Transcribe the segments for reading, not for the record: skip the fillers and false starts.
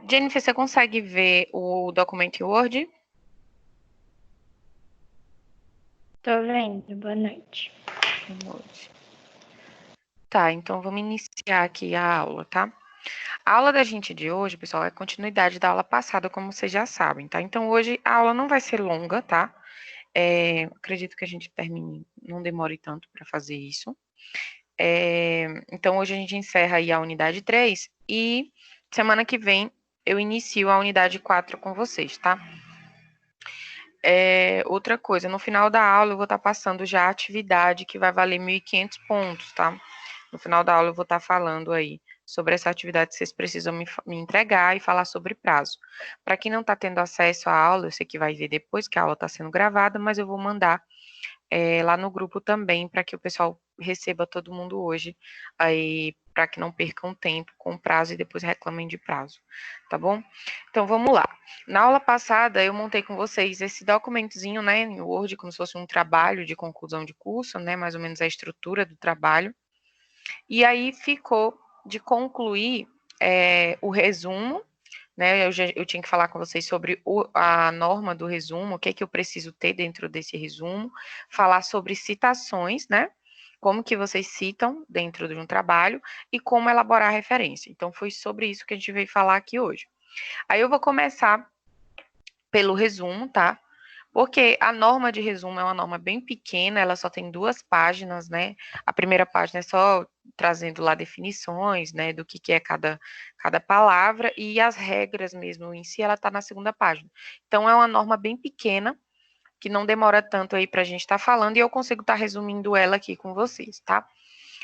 Jennifer, você consegue ver o documento em Word? Tô vendo, boa noite. Boa noite. Tá, então vamos iniciar aqui a aula, tá? A aula da gente de hoje, pessoal, é continuidade da aula passada, como vocês já sabem, tá? Então hoje a aula não vai ser longa, tá? Acredito que a gente termine, não demore tanto para fazer isso. Então hoje a gente encerra aí a unidade 3 e semana que vem eu inicio a unidade 4 com vocês, tá? Outra coisa, no final da aula eu vou estar passando já a atividade que vai valer 1.500 pontos, tá? No final da aula eu vou estar falando aí sobre essa atividade que vocês precisam me entregar e falar sobre prazo. Para quem não está tendo acesso à aula, eu sei que vai ver depois que a aula está sendo gravada, mas eu vou mandar lá no grupo também, para que o pessoal receba todo mundo hoje, aí para que não percam tempo com prazo e depois reclamem de prazo, tá bom? Então vamos lá. Na aula passada eu montei com vocês esse documentozinho, né, em Word, como se fosse um trabalho de conclusão de curso, né, mais ou menos a estrutura do trabalho. E aí ficou de concluir o resumo, né? Eu tinha que falar com vocês sobre a norma do resumo, o que é que eu preciso ter dentro desse resumo, falar sobre citações, né? Como que vocês citam dentro de um trabalho e como elaborar a referência. Então, foi sobre isso que a gente veio falar aqui hoje. Aí eu vou começar pelo resumo, tá? Porque a norma de resumo é uma norma bem pequena, ela só tem 2 páginas, né? A primeira página é só trazendo lá definições, né, do que é cada palavra, e as regras mesmo em si, ela está na segunda página. Então, é uma norma bem pequena, que não demora tanto aí para a gente estar falando, e eu consigo estar resumindo ela aqui com vocês, tá?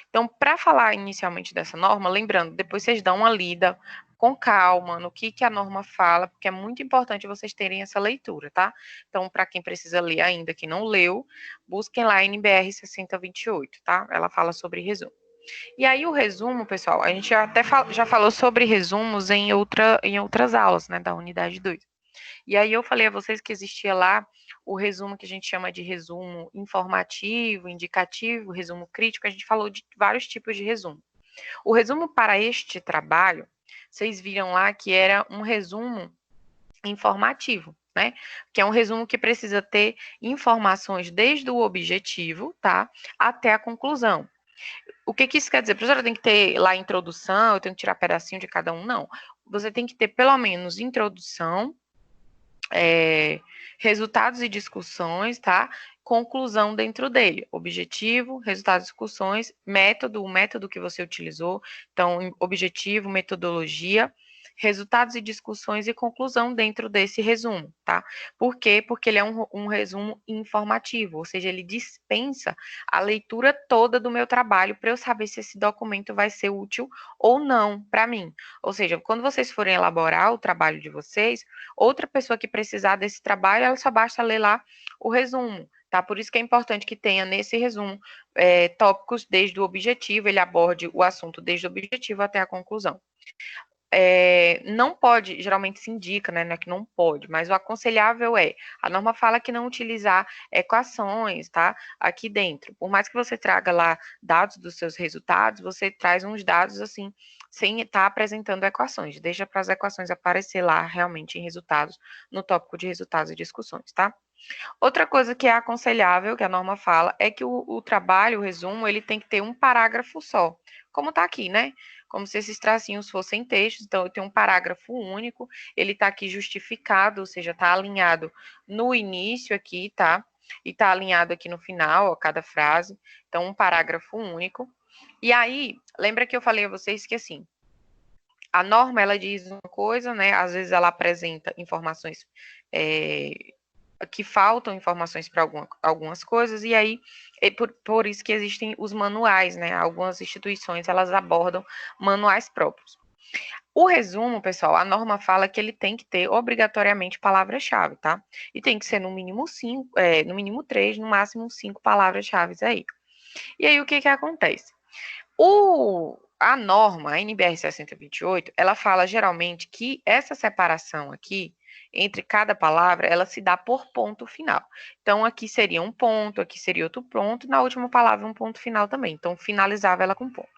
Então, para falar inicialmente dessa norma, lembrando, depois vocês dão uma lida com calma no que a norma fala, porque é muito importante vocês terem essa leitura, tá? Então, para quem precisa ler ainda, que não leu, busquem lá a NBR 6028, tá? Ela fala sobre resumo. E aí o resumo, pessoal, a gente já falou sobre resumos em outras aulas, né, da unidade 2. E aí eu falei a vocês que existia lá o resumo que a gente chama de resumo informativo, indicativo, resumo crítico, a gente falou de vários tipos de resumo. O resumo para este trabalho, vocês viram lá que era um resumo informativo, né? Que é um resumo que precisa ter informações desde o objetivo, tá? Até a conclusão. O que isso quer dizer? A professora tem que ter lá a introdução, eu tenho que tirar pedacinho de cada um? Não. Você tem que ter pelo menos introdução, resultados e discussões, tá? Conclusão dentro dele. Objetivo, resultados e discussões, método, o método que você utilizou. Então, objetivo, metodologia, resultados e discussões e conclusão dentro desse resumo, tá? Por quê? Porque ele é um resumo informativo, ou seja, ele dispensa a leitura toda do meu trabalho para eu saber se esse documento vai ser útil ou não para mim. Ou seja, quando vocês forem elaborar o trabalho de vocês, outra pessoa que precisar desse trabalho, ela só basta ler lá o resumo, tá? Por isso que é importante que tenha nesse resumo tópicos desde o objetivo, ele aborde o assunto desde o objetivo até a conclusão. Não pode, geralmente se indica, né? Não é que não pode, mas o aconselhável a norma fala que não utilizar equações, tá? Aqui dentro. Por mais que você traga lá dados dos seus resultados, você traz uns dados assim, sem estar apresentando equações. Deixa para as equações aparecer lá realmente em resultados, no tópico de resultados e discussões, tá? Outra coisa que é aconselhável, que a norma fala, é que o trabalho, o resumo, ele tem que ter um parágrafo só. Como está aqui, né? Como se esses tracinhos fossem textos, então eu tenho um parágrafo único, ele está aqui justificado, ou seja, está alinhado no início aqui, tá? E está alinhado aqui no final, ó, cada frase. Então, um parágrafo único. E aí, lembra que eu falei a vocês que, assim, a norma, ela diz uma coisa, né? Às vezes ela apresenta informações que faltam informações para algumas coisas, e aí é por isso que existem os manuais, né? Algumas instituições, elas abordam manuais próprios. O resumo, pessoal, a norma fala que ele tem que ter obrigatoriamente palavras-chave, tá? E tem que ser no mínimo 5, no mínimo 3, no máximo 5 palavras-chave aí. E aí, o que acontece? A norma, a NBR 6028, ela fala geralmente que essa separação aqui, entre cada palavra, ela se dá por ponto final. Então, aqui seria um ponto, aqui seria outro ponto, na última palavra um ponto final também. Então, finalizava ela com ponto.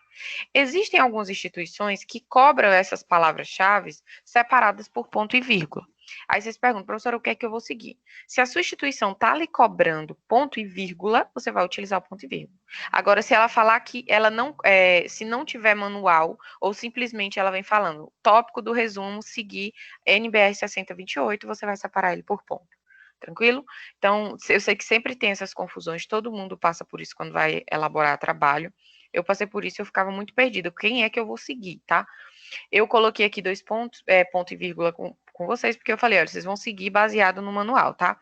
Existem algumas instituições que cobram essas palavras-chave separadas por ponto e vírgula. Aí vocês perguntam, professora, o que é que eu vou seguir? Se a sua instituição está lhe cobrando ponto e vírgula, você vai utilizar o ponto e vírgula. Agora, se ela falar que ela não, se não tiver manual, ou simplesmente ela vem falando, tópico do resumo, seguir NBR 6028, você vai separar ele por ponto. Tranquilo? Então, eu sei que sempre tem essas confusões, todo mundo passa por isso quando vai elaborar trabalho. Eu passei por isso e eu ficava muito perdida. Quem é que eu vou seguir, tá? Eu coloquei aqui 2 pontos, ponto e vírgula com vocês, porque eu falei, olha, vocês vão seguir baseado no manual, tá?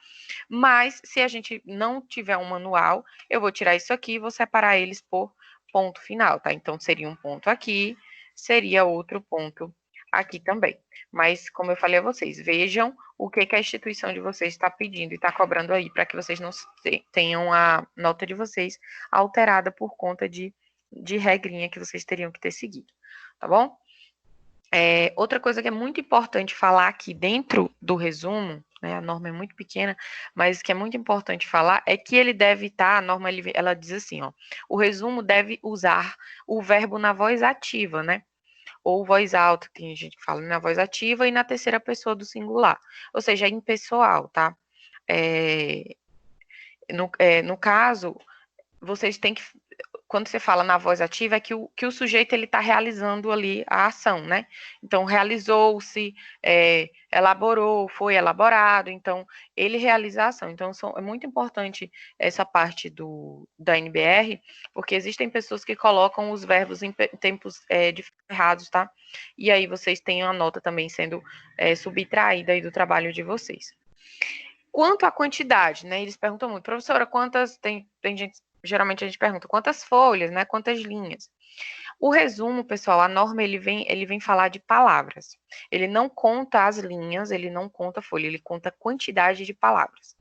Mas, se a gente não tiver um manual, eu vou tirar isso aqui e vou separar eles por ponto final, tá? Então, seria um ponto aqui, seria outro ponto aqui também. Mas, como eu falei a vocês, vejam o que a instituição de vocês está pedindo e está cobrando aí, para que vocês não tenham a nota de vocês alterada por conta de regrinha que vocês teriam que ter seguido, tá bom? Outra coisa que é muito importante falar aqui dentro do resumo, né, a norma é muito pequena, mas que é muito importante falar é que ele deve estar, a norma ela diz assim, ó, o resumo deve usar o verbo na voz ativa, né? Ou voz alta, tem gente que fala na voz ativa e na terceira pessoa do singular, ou seja, é impessoal, tá? No caso, vocês têm que, quando você fala na voz ativa, é que o sujeito ele está realizando ali a ação, né? Então, realizou-se, elaborou, foi elaborado, então, ele realiza a ação. Então, é muito importante essa parte da NBR, porque existem pessoas que colocam os verbos em tempos errados, tá? E aí vocês têm a nota também sendo subtraída aí do trabalho de vocês. Quanto à quantidade, né? Eles perguntam muito, professora, quantas tem gente, geralmente a gente pergunta quantas folhas, né? Quantas linhas? O resumo, pessoal, a norma ele vem falar de palavras. Ele não conta as linhas, ele não conta folha, ele conta quantidade de palavras.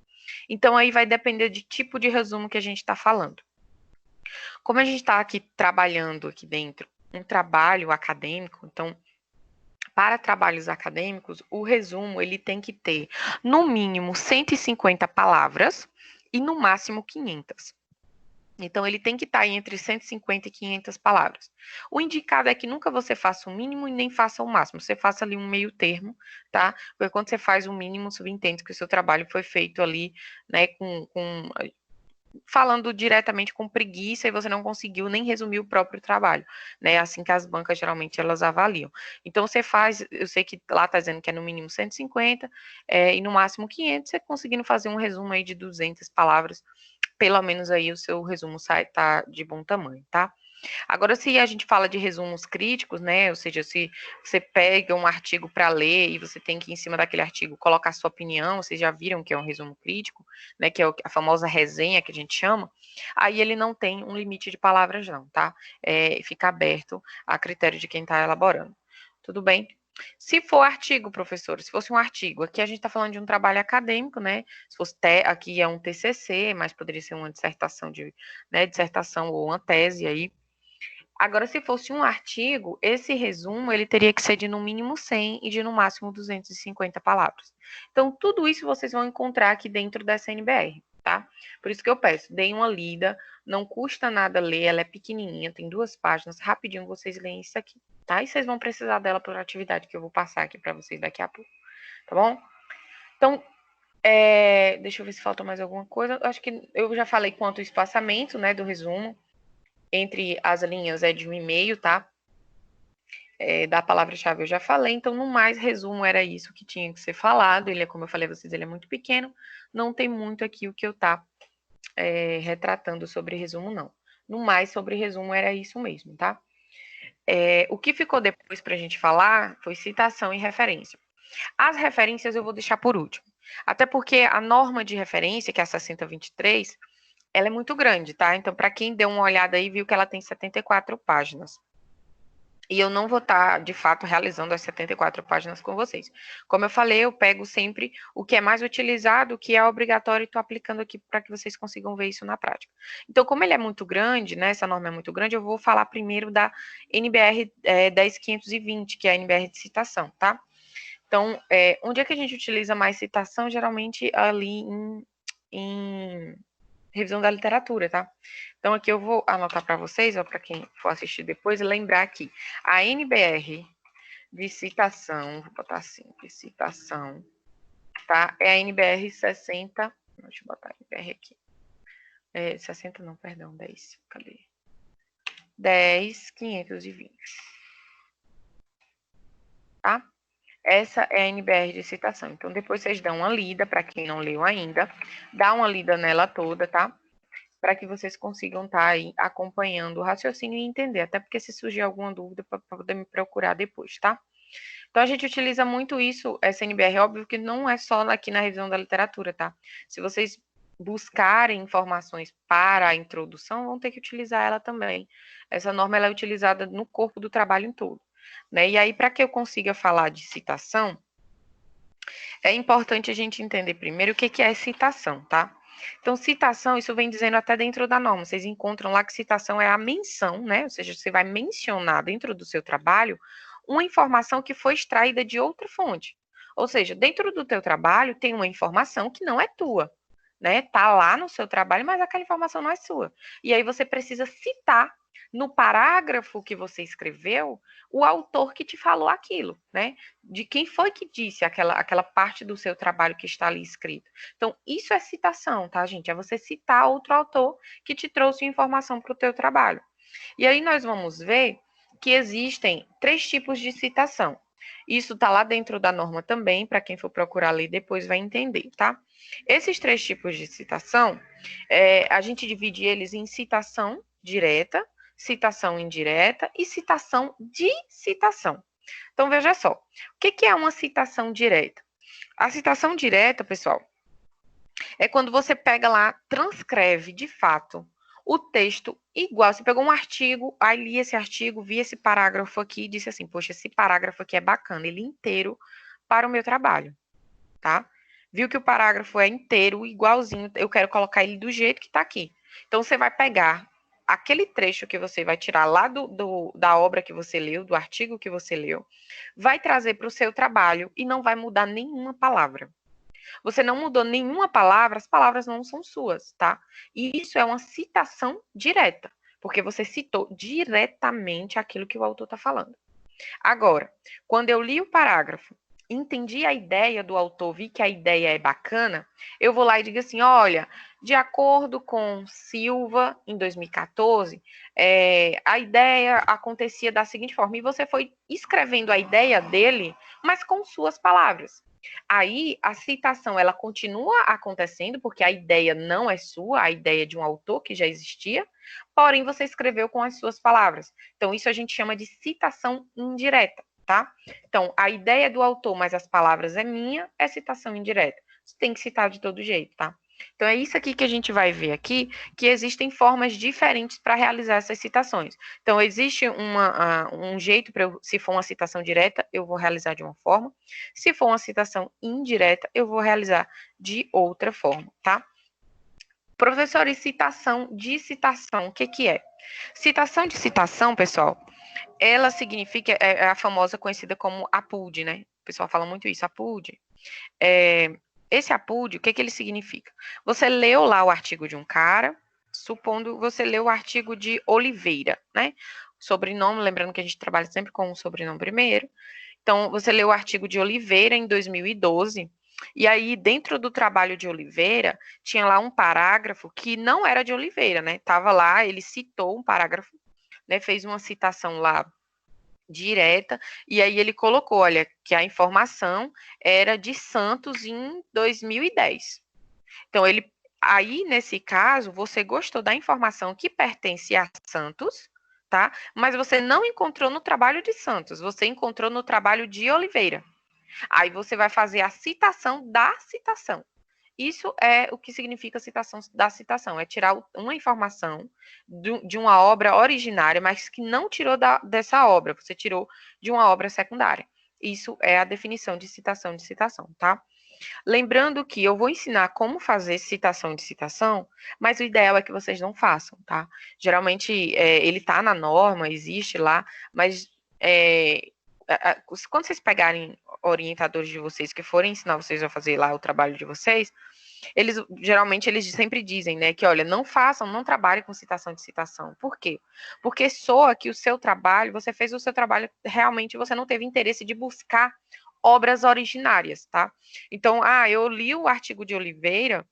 Então aí vai depender de tipo de resumo que a gente está falando. Como a gente está aqui trabalhando aqui dentro um trabalho acadêmico, então para trabalhos acadêmicos, o resumo ele tem que ter no mínimo 150 palavras e no máximo 500. Então, ele tem que estar entre 150 e 500 palavras. O indicado é que nunca você faça o mínimo e nem faça o máximo. Você faça ali um meio termo, tá? Porque quando você faz o mínimo, subentende que o seu trabalho foi feito ali, né, falando diretamente com preguiça e você não conseguiu nem resumir o próprio trabalho, né? Assim que as bancas geralmente elas avaliam. Então você faz, eu sei que lá está dizendo que é no mínimo 150 e no máximo 500, você conseguindo fazer um resumo aí de 200 palavras, pelo menos aí o seu resumo tá de bom tamanho, tá? Agora, se a gente fala de resumos críticos, né, ou seja, se você pega um artigo para ler e você tem que, em cima daquele artigo, colocar sua opinião, vocês já viram que é um resumo crítico, né, que é a famosa resenha que a gente chama, aí ele não tem um limite de palavras não, tá? Fica aberto a critério de quem está elaborando. Tudo bem? Se for artigo, professor, se fosse um artigo, aqui a gente está falando de um trabalho acadêmico, né? Se fosse aqui é um TCC, mas poderia ser uma dissertação dissertação ou uma tese aí. Agora, se fosse um artigo, esse resumo ele teria que ser de no mínimo 100 e de no máximo 250 palavras. Então, tudo isso vocês vão encontrar aqui dentro dessa NBR, tá? Por isso que eu peço, deem uma lida, não custa nada ler, ela é pequenininha, tem 2 páginas, rapidinho vocês leem isso aqui, tá? E vocês vão precisar dela por atividade que eu vou passar aqui para vocês daqui a pouco, tá bom? Então, deixa eu ver se falta mais alguma coisa. Acho que eu já falei quanto ao espaçamento, né, do resumo. Entre as linhas é de 1,5, tá? Da palavra-chave eu já falei, então no mais resumo era isso que tinha que ser falado. Ele é, como eu falei a vocês, ele é muito pequeno, não tem muito aqui o que eu tá retratando sobre resumo, não. No mais, sobre resumo era isso mesmo, tá? O que ficou depois para a gente falar foi citação e referência. As referências eu vou deixar por último, até porque a norma de referência, que é a 6023, ela é muito grande, tá? Então, para quem deu uma olhada aí, viu que ela tem 74 páginas. E eu não vou estar, de fato, realizando as 74 páginas com vocês. Como eu falei, eu pego sempre o que é mais utilizado, o que é obrigatório, e estou aplicando aqui para que vocês consigam ver isso na prática. Então, como ele é muito grande, né, essa norma é muito grande, eu vou falar primeiro da NBR 10520, que é a NBR de citação, tá? Então, onde é que a gente utiliza mais citação? Geralmente ali em revisão da literatura, tá? Então, aqui eu vou anotar para vocês, ó, para quem for assistir depois, lembrar que a NBR de citação, vou botar assim, de citação, tá? É a NBR 60, deixa eu botar a NBR aqui. 60 não, perdão, 10, cadê? 10.520, tá? Essa é a NBR de citação. Então, depois vocês dão uma lida, para quem não leu ainda, dá uma lida nela toda, tá? Para que vocês consigam estar aí acompanhando o raciocínio e entender, até porque se surgir alguma dúvida, para poder me procurar depois, tá? Então, a gente utiliza muito isso, essa NBR, óbvio que não é só aqui na revisão da literatura, tá? Se vocês buscarem informações para a introdução, vão ter que utilizar ela também. Essa norma ela é utilizada no corpo do trabalho em todo, né? E aí, para que eu consiga falar de citação, é importante a gente entender primeiro o que é citação, tá? Então, citação, isso vem dizendo até dentro da norma. Vocês encontram lá que citação é a menção, né? Ou seja, você vai mencionar dentro do seu trabalho uma informação que foi extraída de outra fonte. Ou seja, dentro do teu trabalho tem uma informação que não é tua, né? Tá lá no seu trabalho, mas aquela informação não é sua. E aí você precisa citar no parágrafo que você escreveu o autor que te falou aquilo, né? De quem foi que disse aquela parte do seu trabalho que está ali escrito. Então, isso é citação, tá, gente? É você citar outro autor que te trouxe informação para o teu trabalho. E aí nós vamos ver que existem 3 tipos de citação. Isso está lá dentro da norma também, para quem for procurar ler depois vai entender, tá? Esses 3 tipos de citação, a gente divide eles em citação direta, citação indireta e citação de citação. Então, veja só, o que é uma citação direta? A citação direta, pessoal, é quando você pega lá, transcreve de fato o texto igual. Você pegou um artigo, aí li esse artigo, vi esse parágrafo aqui e disse assim, poxa, esse parágrafo aqui é bacana, ele inteiro para o meu trabalho, tá? Viu que o parágrafo é inteiro, igualzinho, eu quero colocar ele do jeito que está aqui. Então, você vai pegar aquele trecho que você vai tirar lá da obra que você leu, do artigo que você leu, vai trazer para o seu trabalho e não vai mudar nenhuma palavra. Você não mudou nenhuma palavra, as palavras não são suas, tá? E isso é uma citação direta, porque você citou diretamente aquilo que o autor está falando. Agora, quando eu li o parágrafo, entendi a ideia do autor, vi que a ideia é bacana, eu vou lá e digo assim, olha, de acordo com Silva, em 2014, a ideia acontecia da seguinte forma, e você foi escrevendo a ideia dele, mas com suas palavras. Aí, a citação, ela continua acontecendo, porque a ideia não é sua, a ideia é de um autor que já existia, porém, você escreveu com as suas palavras. Então, isso a gente chama de citação indireta, tá? Então, a ideia do autor, mas as palavras é minha, é citação indireta. Você tem que citar de todo jeito, tá? Então, é isso aqui que a gente vai ver aqui, que existem formas diferentes para realizar essas citações. Então, existe um jeito para se for uma citação direta, eu vou realizar de uma forma. Se for uma citação indireta, eu vou realizar de outra forma, tá? Professor, e citação de citação, o que é? Citação de citação, pessoal, ela significa, é a famosa conhecida como APUD, né? O pessoal fala muito isso, APUD. Esse APUD, o que ele significa? Você leu lá o artigo de um cara, supondo você leu o artigo de Oliveira, né? Sobrenome, lembrando que a gente trabalha sempre com o sobrenome primeiro. Então, você leu o artigo de Oliveira em 2012, e aí, dentro do trabalho de Oliveira, tinha lá um parágrafo que não era de Oliveira, né? Tava lá, ele citou um parágrafo, né? Fez uma citação lá direta, e aí ele colocou, olha, que a informação era de Santos em 2010. Então, aí, nesse caso, você gostou da informação que pertence a Santos, tá? Mas você não encontrou no trabalho de Santos, você encontrou no trabalho de Oliveira. Aí você vai fazer a citação da citação. Isso é o que significa citação da citação, é tirar uma informação de uma obra originária, mas que não tirou dessa obra, você tirou de uma obra secundária. Isso é a definição de citação, tá? Lembrando que eu vou ensinar como fazer citação de citação, mas o ideal é que vocês não façam, tá? Geralmente, ele tá na norma, existe lá, mas quando vocês pegarem orientadores de vocês que forem ensinar vocês a fazer lá o trabalho de vocês, Geralmente, eles sempre dizem, né, que, olha, não trabalhem com citação de citação. Por quê? Porque soa que o seu trabalho, você fez o seu trabalho, realmente você não teve interesse de buscar obras originárias, tá? Então, eu li o artigo de Oliveira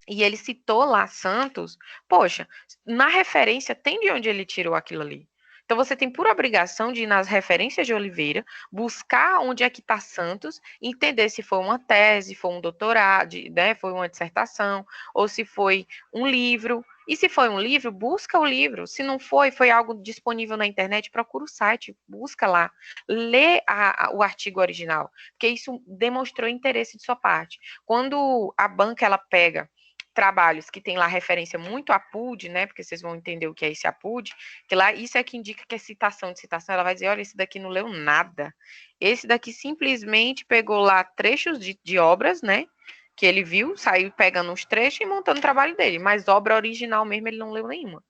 e ele citou lá Santos, poxa, na referência tem de onde ele tirou aquilo ali. Então, você tem por obrigação de ir nas referências de Oliveira, buscar onde é que está Santos, entender se foi uma tese, foi um doutorado, né, foi uma dissertação, ou se foi um livro. E se foi um livro, busca o livro. Se não foi algo disponível na internet, procura o site, busca lá, lê o artigo original, porque isso demonstrou interesse de sua parte. Quando a banca ela pega trabalhos que tem lá referência muito a PUD, né? Porque vocês vão entender o que é esse APUD, que lá isso é que indica que é citação de citação. Ela vai dizer, olha, esse daqui não leu nada. Esse daqui simplesmente pegou lá trechos de obras, né? Que ele viu, saiu pegando os trechos e montando o trabalho dele. Mas obra original mesmo ele não leu nenhuma.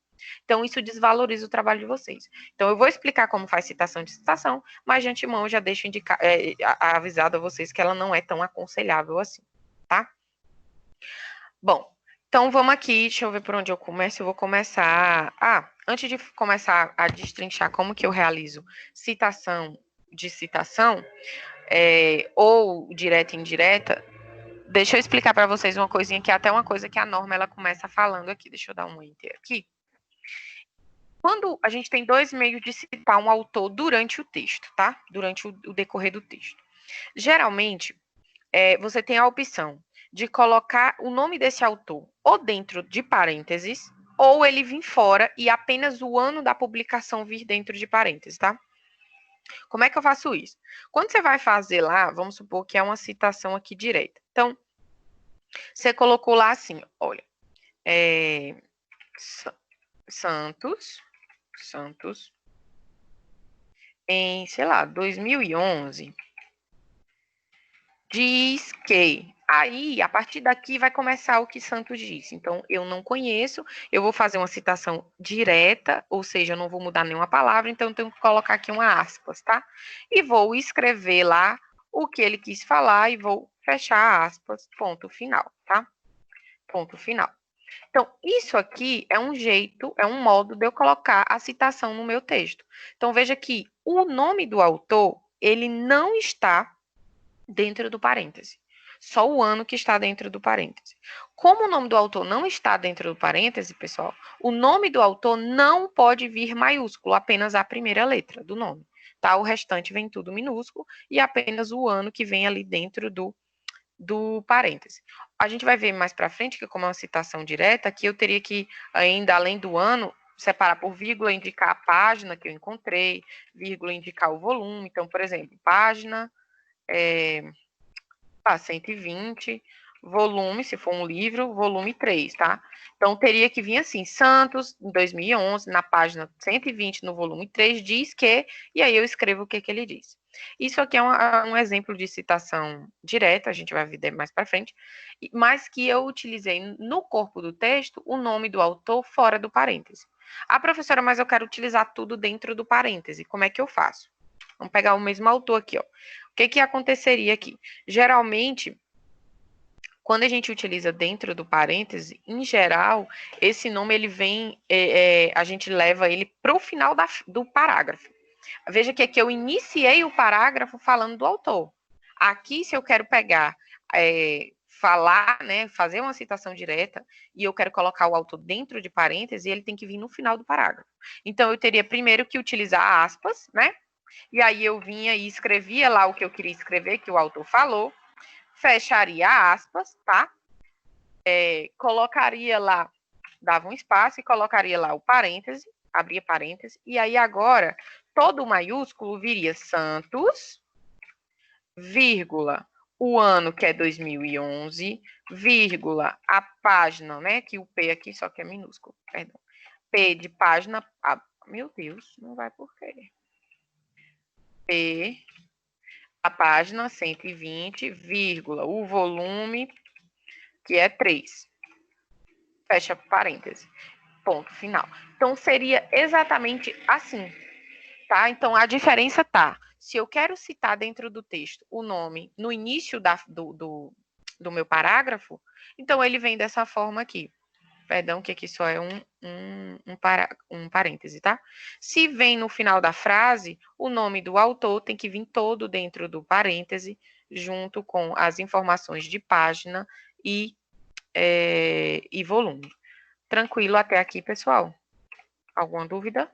Então, isso desvaloriza o trabalho de vocês. Então, eu vou explicar como faz citação de citação, mas de antemão eu já deixo avisado a vocês que ela não é tão aconselhável assim, tá? Bom, então vamos aqui, deixa eu ver por onde eu começo. Eu vou começar. Antes de começar a destrinchar como que eu realizo citação de citação, ou direta e indireta, deixa eu explicar para vocês uma coisinha que é até uma coisa que a norma ela começa falando aqui. Deixa eu dar um enter aqui. Quando a gente tem dois meios de citar um autor durante o texto, tá? Durante o decorrer do texto. Geralmente, você tem a opção de colocar o nome desse autor ou dentro de parênteses, ou ele vir fora e apenas o ano da publicação vir dentro de parênteses, tá? Como é que eu faço isso? Quando você vai fazer lá, vamos supor que é uma citação aqui direta. Então, você colocou lá assim, olha, Santos, em, sei lá, 2011, diz que... Aí, a partir daqui, vai começar o que Santos disse. Então, eu não conheço, eu vou fazer uma citação direta, ou seja, eu não vou mudar nenhuma palavra, então eu tenho que colocar aqui uma aspas, tá? E vou escrever lá o que ele quis falar e vou fechar aspas, ponto final, tá? Ponto final. Então, isso aqui é um jeito, é um modo de eu colocar a citação no meu texto. Então, veja que o nome do autor, ele não está dentro do parêntese. Só o ano que está dentro do parêntese. Como o nome do autor não está dentro do parêntese, pessoal, o nome do autor não pode vir maiúsculo, apenas a primeira letra do nome. Tá? O restante vem tudo minúsculo e apenas o ano que vem ali dentro do parêntese. A gente vai ver mais para frente que, como é uma citação direta, aqui eu teria que, ainda além do ano, separar por vírgula, indicar a página que eu encontrei, vírgula, indicar o volume. Então, por exemplo, página 120, volume, se for um livro, volume 3, tá? Então, teria que vir assim, Santos, em 2011, na página 120, no volume 3, diz que, e aí eu escrevo o que ele diz. Isso aqui é um exemplo de citação direta, a gente vai ver mais para frente, mas que eu utilizei no corpo do texto o nome do autor fora do parêntese. Professora, mas eu quero utilizar tudo dentro do parêntese, como é que eu faço? Vamos pegar o mesmo autor aqui, ó. O que aconteceria aqui? Geralmente, quando a gente utiliza dentro do parêntese, em geral, esse nome ele vem, a gente leva ele para o final do parágrafo. Veja que aqui eu iniciei o parágrafo falando do autor. Aqui, se eu quero pegar, falar, né, fazer uma citação direta, e eu quero colocar o autor dentro de parêntese, ele tem que vir no final do parágrafo. Então, eu teria primeiro que utilizar aspas, né? E aí eu vinha e escrevia lá o que eu queria escrever, que o autor falou, fecharia aspas, tá? Colocaria lá, dava um espaço e colocaria lá o parêntese, abria parêntese, e aí agora todo o maiúsculo viria Santos, vírgula, o ano que é 2011, vírgula, a página, né? Que o P aqui só que é minúsculo, perdão. P de página, meu Deus, não vai por quê? P, a página 120, vírgula, o volume, que é 3. Fecha parêntese. Ponto final. Então, seria exatamente assim, tá? Então, a diferença tá. Se eu quero citar dentro do texto o nome no início do meu parágrafo, então ele vem dessa forma aqui. Perdão, que aqui só é um parêntese, tá? Se vem no final da frase, o nome do autor tem que vir todo dentro do parêntese, junto com as informações de página e volume. Tranquilo até aqui, pessoal? Alguma dúvida?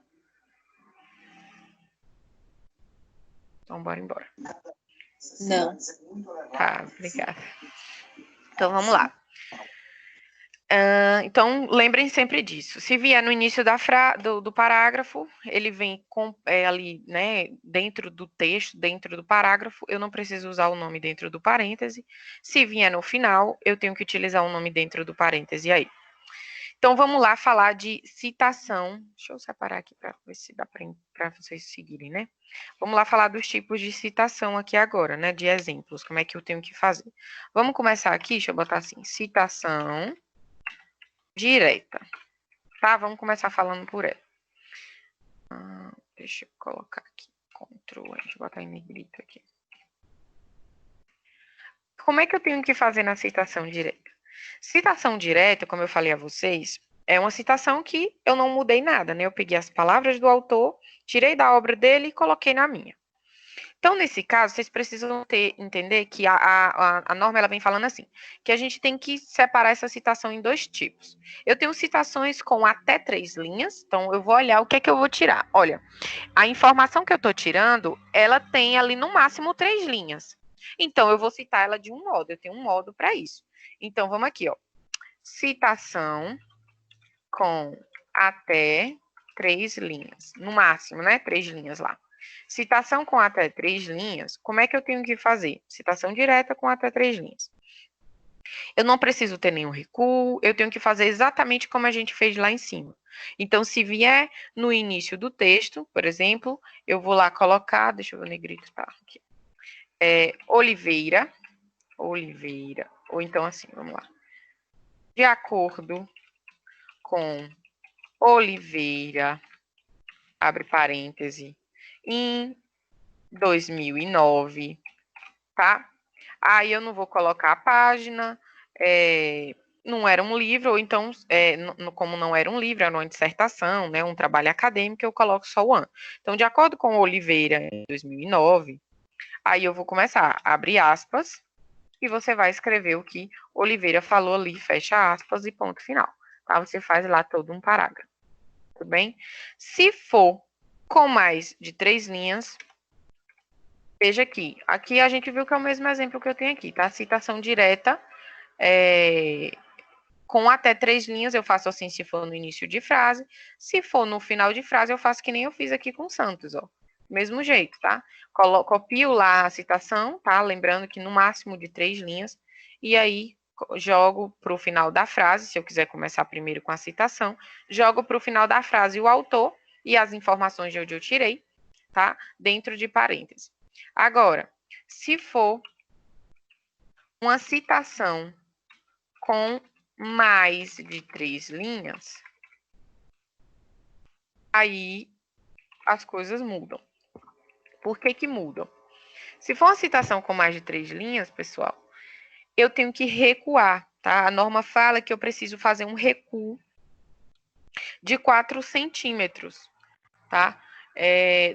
Então, bora embora. Não. Tá, obrigada. Então, vamos lá. Então, lembrem sempre disso. Se vier no início do parágrafo, ele vem ali, né, dentro do texto, dentro do parágrafo, eu não preciso usar o nome dentro do parêntese. Se vier no final, eu tenho que utilizar o nome dentro do parêntese aí. Então, vamos lá falar de citação. Deixa eu separar aqui para ver se dá para vocês seguirem, né? Vamos lá falar dos tipos de citação aqui agora, né? De exemplos, como é que eu tenho que fazer. Vamos começar aqui, deixa eu botar assim, citação direta, tá? Vamos começar falando por ela. Deixa eu colocar aqui, Ctrl, deixa eu botar em negrito aqui. Como é que eu tenho que fazer na citação direta? Citação direta, como eu falei a vocês, é uma citação que eu não mudei nada, né? Eu peguei as palavras do autor, tirei da obra dele e coloquei na minha. Então, nesse caso, vocês precisam entender que a norma ela vem falando assim, que a gente tem que separar essa citação em dois tipos. Eu tenho citações com até 3 linhas, então eu vou olhar o que é que eu vou tirar. Olha, a informação que eu estou tirando, ela tem ali no máximo 3 linhas. Então, eu vou citar ela de um modo, eu tenho um modo para isso. Então, vamos aqui, ó. Citação com até 3 linhas, no máximo, né? 3 linhas lá. Citação com até 3 linhas, como é que eu tenho que fazer? Citação direta com até 3 linhas. Eu não preciso ter nenhum recuo, eu tenho que fazer exatamente como a gente fez lá em cima. Então, se vier no início do texto, por exemplo, eu vou lá colocar, deixa eu ver o negrito, tá aqui. Oliveira, ou então assim, vamos lá. De acordo com Oliveira, abre parêntese, em 2009, tá? Aí eu não vou colocar a página, não era um livro, ou então, como não era um livro, era uma dissertação, né, um trabalho acadêmico, eu coloco só o ano. Então, de acordo com Oliveira, em 2009, aí eu vou começar, abre aspas, e você vai escrever o que Oliveira falou ali, fecha aspas e ponto final. Tá? Você faz lá todo um parágrafo. Tudo bem? Se for com mais de 3 linhas, veja aqui. Aqui a gente viu que é o mesmo exemplo que eu tenho aqui, tá? Citação direta, com até 3 linhas, eu faço assim se for no início de frase. Se for no final de frase, eu faço que nem eu fiz aqui com Santos, ó. Mesmo jeito, tá? Copio lá a citação, tá? Lembrando que no máximo de 3 linhas. E aí, jogo para o final da frase, se eu quiser começar primeiro com a citação, jogo para o final da frase o autor e as informações de onde eu tirei, tá? Dentro de parênteses. Agora, se for uma citação com mais de 3 linhas, aí as coisas mudam. Por que que mudam? Se for uma citação com mais de 3 linhas, pessoal, eu tenho que recuar, tá? A norma fala que eu preciso fazer um recuo de 4 centímetros, tá?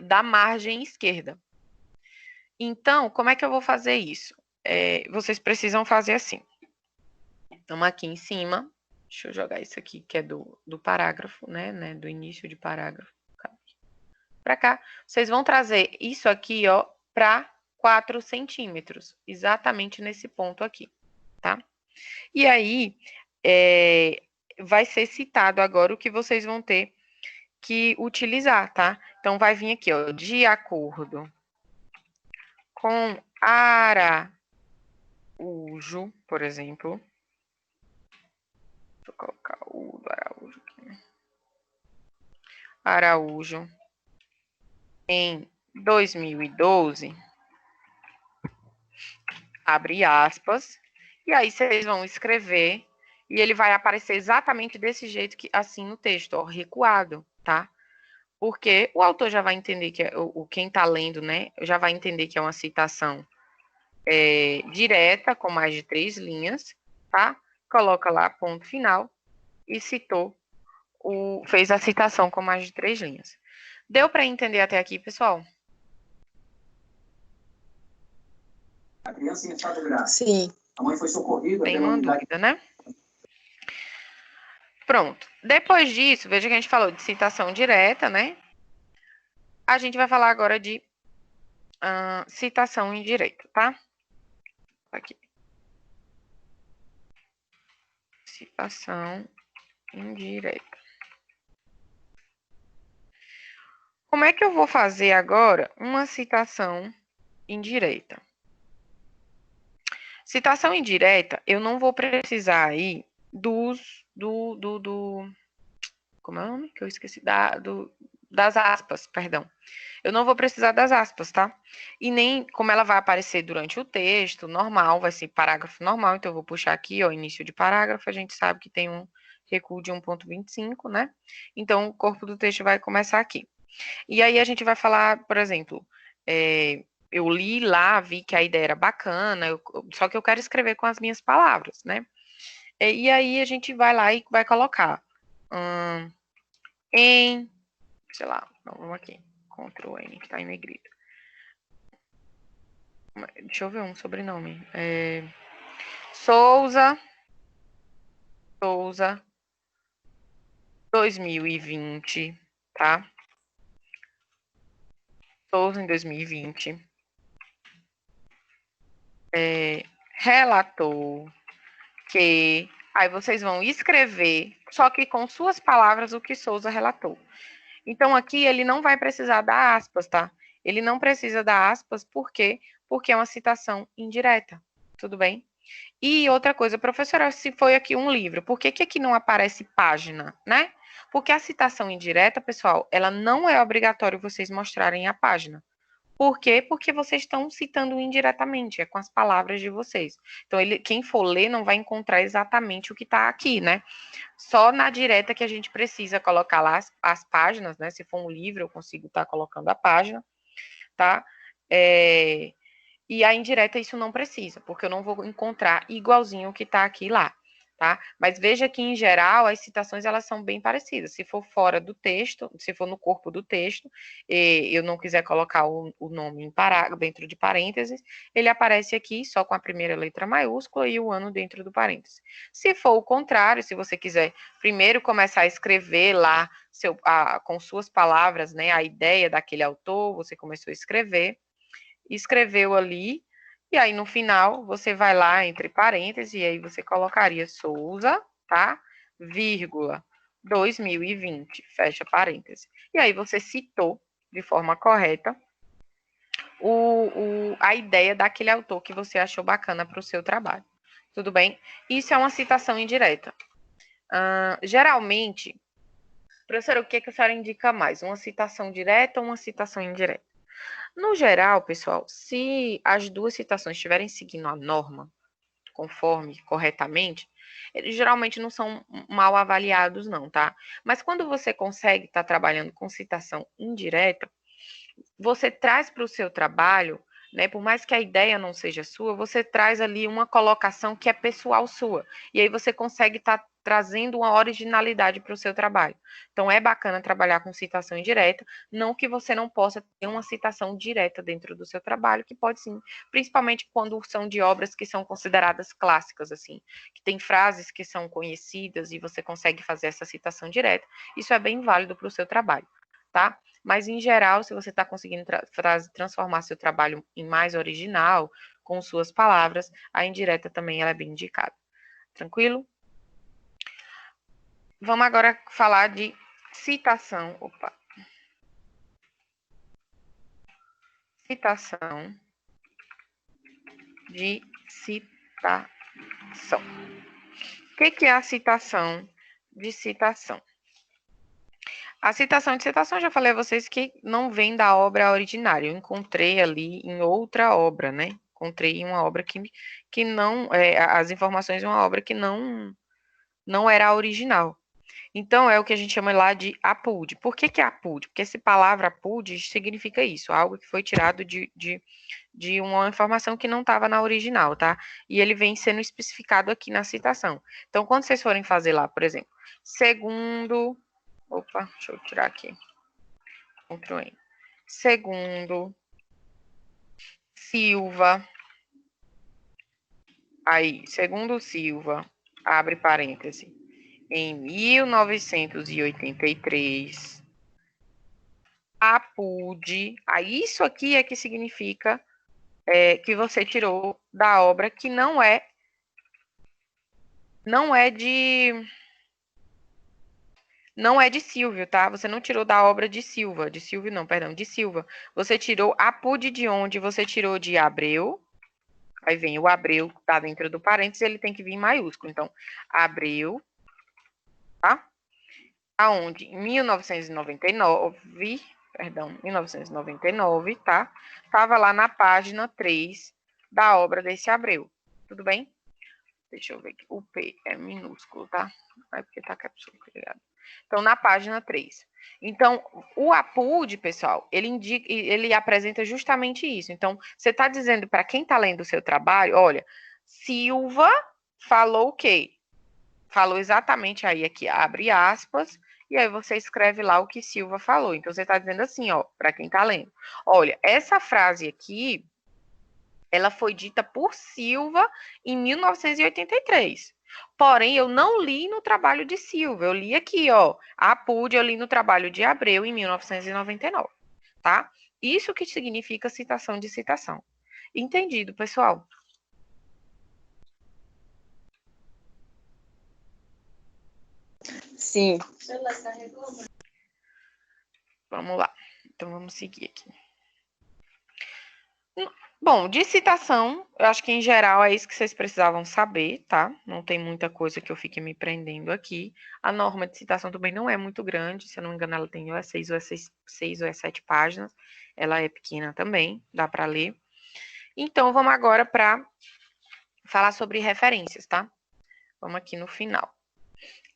Da margem esquerda. Então, como é que eu vou fazer isso? Vocês precisam fazer assim. Estamos aqui em cima. Deixa eu jogar isso aqui, que é do parágrafo, né? Do início de parágrafo. Para cá. Vocês vão trazer isso aqui, ó, para 4 centímetros. Exatamente nesse ponto aqui, tá? E aí, vai ser citado agora o que vocês vão ter que utilizar, tá? Então, vai vir aqui, ó, de acordo com Araújo, por exemplo. Vou colocar o do Araújo aqui. Araújo, em 2012, abre aspas, e aí vocês vão escrever, e ele vai aparecer exatamente desse jeito, assim no texto, ó, recuado, tá? Porque o autor já vai entender que quem está lendo, né, já vai entender que é uma citação direta, com mais de 3 linhas, tá? Coloca lá ponto final e fez a citação com mais de 3 linhas. Deu para entender até aqui, pessoal? A criança em estado grave. Sim. A mãe foi socorrida. Tem uma dúvida, né? Pronto. Depois disso, veja que a gente falou de citação direta, né? A gente vai falar agora de citação indireta, tá? Aqui. Citação indireta. Como é que eu vou fazer agora uma citação indireta? Citação indireta, eu não vou precisar aí como é o nome que eu esqueci? Das aspas, perdão. Eu não vou precisar das aspas, tá? E nem como ela vai aparecer durante o texto, normal, vai ser parágrafo normal, então eu vou puxar aqui, ó, início de parágrafo, a gente sabe que tem um recuo de 1,25, né? Então, o corpo do texto vai começar aqui. E aí a gente vai falar, por exemplo, eu li lá, vi que a ideia era bacana, só que eu quero escrever com as minhas palavras, né? E aí a gente vai lá e vai colocar sei lá, vamos aqui, Ctrl N, que está em negrito. Deixa eu ver um sobrenome. Souza 2020, tá? Souza em 2020. Relatou que... Aí vocês vão escrever, só que com suas palavras, o que Souza relatou. Então, aqui ele não vai precisar dar aspas, tá? Ele não precisa dar aspas, por quê? Porque é uma citação indireta, tudo bem? E outra coisa, professora, se foi aqui um livro, por que aqui não aparece página, né? Porque a citação indireta, pessoal, ela não é obrigatório vocês mostrarem a página. Por quê? Porque vocês estão citando indiretamente, é com as palavras de vocês. Então, quem for ler não vai encontrar exatamente o que está aqui, né? Só na direta que a gente precisa colocar lá as páginas, né? Se for um livro, eu consigo estar colocando a página, tá? E a indireta isso não precisa, porque eu não vou encontrar igualzinho o que está aqui lá, tá? Mas veja que, em geral, as citações, elas são bem parecidas. Se for fora do texto, se for no corpo do texto, e eu não quiser colocar o nome dentro de parênteses, ele aparece aqui só com a primeira letra maiúscula e o ano dentro do parêntese. Se for o contrário, se você quiser primeiro começar a escrever lá com suas palavras, né, a ideia daquele autor, você começou a escreveu ali, e aí no final você vai lá entre parênteses, e aí você colocaria Souza, tá? Vírgula, 2020, fecha parênteses. E aí você citou de forma correta a ideia daquele autor que você achou bacana para o seu trabalho. Tudo bem? Isso é uma citação indireta. Geralmente, professora, o que a senhora indica mais? Uma citação direta ou uma citação indireta? No geral, pessoal, se as duas citações estiverem seguindo a norma, conforme, corretamente, eles geralmente não são mal avaliados, não, tá? Mas quando você consegue estar trabalhando com citação indireta, você traz para o seu trabalho, né, por mais que a ideia não seja sua, você traz ali uma colocação que é pessoal sua. E aí você consegue estar trazendo uma originalidade para o seu trabalho. Então, é bacana trabalhar com citação indireta, não que você não possa ter uma citação direta dentro do seu trabalho, que pode sim, principalmente quando são de obras que são consideradas clássicas, assim, que tem frases que são conhecidas e você consegue fazer essa citação direta, isso é bem válido para o seu trabalho, tá? Mas, em geral, se você está conseguindo transformar seu trabalho em mais original, com suas palavras, a indireta também ela é bem indicada. Tranquilo? Vamos agora falar de citação. Citação de citação. O que é a citação de citação? A citação de citação, já falei a vocês que não vem da obra originária. Eu encontrei ali em outra obra, né? Encontrei em uma obra que não... as informações de uma obra que não era a original. Então, é o que a gente chama lá de APUD. Por que que é APUD? Porque essa palavra APUD significa isso, algo que foi tirado de uma informação que não estava na original, tá? E ele vem sendo especificado aqui na citação. Então, quando vocês forem fazer lá, por exemplo, segundo... Opa, deixa eu tirar aqui. Ctrl N. Segundo Silva... Aí, segundo Silva, abre parêntese, em 1983, a PUD, aí isso aqui é que significa que você tirou da obra que não é de Silvio, tá? Você não tirou da obra de Silva, de Silvio não, perdão, de Silva. Você tirou a PUD de onde? Você tirou de Abreu. Aí vem o Abreu, que tá dentro do parênteses, ele tem que vir em maiúsculo. Então, Abreu, tá? Aonde? Em 1999, tá? Estava lá na página 3 da obra desse Abreu. Tudo bem? Deixa eu ver aqui. O P é minúsculo, tá? É porque tá capítulo, ligado? Então, na página 3. Então, o APUD, pessoal, ele apresenta justamente isso. Então, você está dizendo para quem está lendo o seu trabalho, olha, Silva falou o quê? Falou exatamente aí aqui, abre aspas, e aí você escreve lá o que Silva falou. Então, você está dizendo assim, ó, para quem está lendo. Olha, essa frase aqui, ela foi dita por Silva em 1983. Porém, eu não li no trabalho de Silva. Eu li aqui, ó, a PUD, eu li no trabalho de Abreu em 1999, tá? Isso que significa citação de citação. Entendido, pessoal? Sim. Vamos lá. Então, vamos seguir aqui. Bom, de citação, eu acho que em geral é isso que vocês precisavam saber, tá? Não tem muita coisa que eu fique me prendendo aqui. A norma de citação também não é muito grande, se eu não me engano, ela tem ou é 6 ou é 7 páginas. Ela é pequena também, dá para ler. Então, vamos agora para falar sobre referências, tá? Vamos aqui no final.